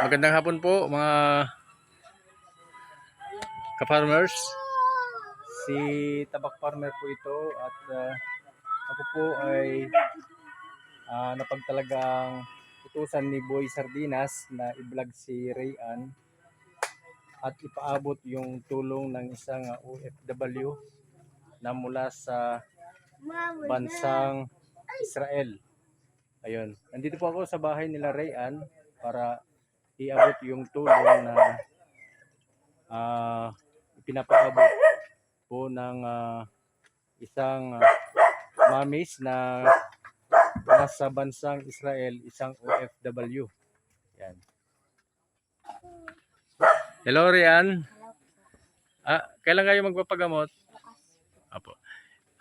Magandang hapon po mga ka-farmers. Si Tabak Farmer po ito at ako po ay napagtalagang utusan ni Boy Sardinas na i-vlog si Rayan at ipaabot yung tulong ng isang OFW na mula sa bansang Israel. Ayun, nandito po ako sa bahay nila Rayan para iabot yung tulong na pinapaabot po ng isang mamis na nasa bansang Israel, isang OFW. Yan. Hello Rian. Kailan kayo magpapagamot? Apo.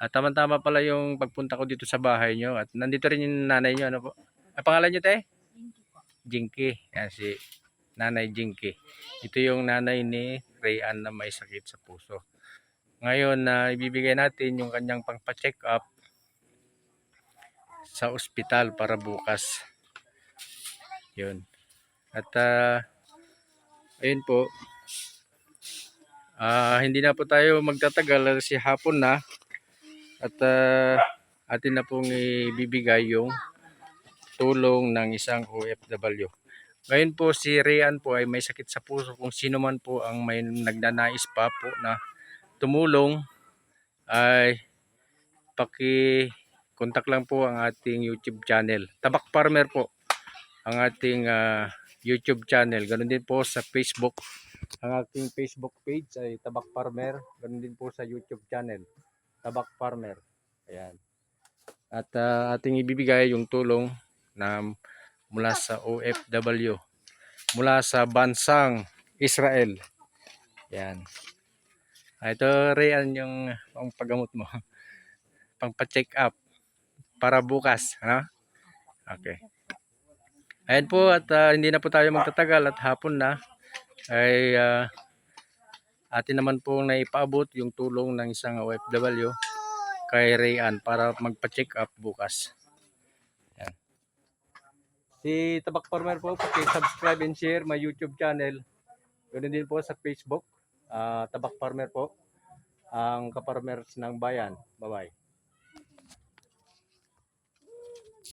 Tama-tama pala yung pagpunta ko dito sa bahay nyo at nandito rin yung nanay nyo. Ano po? Ang pangalan nyo, te? Jinky. Yan si Nanay Jinky. Ito yung nanay ni Rayan na may sakit sa puso. Ngayon ibibigay natin yung kanyang pangpa-check up sa ospital para bukas. Yun. At ayun po. Hindi na po tayo magtatagal kasi hapon na. At atin na pong ibibigay yung tulong ng isang OFW. Ngayon po si Rayan po ay may sakit sa puso. Kung sino man po ang may nagnanais pa po na tumulong ay paki-contact lang po ang ating YouTube channel. Tabak Farmer po ang ating YouTube channel. Ganun din po sa Facebook. Ang ating Facebook page ay Tabak Farmer. Ganun din po sa YouTube channel Tabak Farmer. Ayan. At ating ibibigay yung tulong na mula sa OFW. Mula sa bansang Israel. Ayan. Ito Rayan yung paggamot mo. Pangpa-check up para bukas. Ha? Okay. Ayan po at hindi na po tayo magtatagal at hapon na ay atin naman po na ipaabot yung tulong ng isang OFW kay Rayan para magpa-check up bukas. Ayan. Si Tabak Farmer po, subscribe and share my YouTube channel. Ganoon din po sa Facebook. Tabak Farmer po, ang ka-farmers ng bayan. Bye-bye.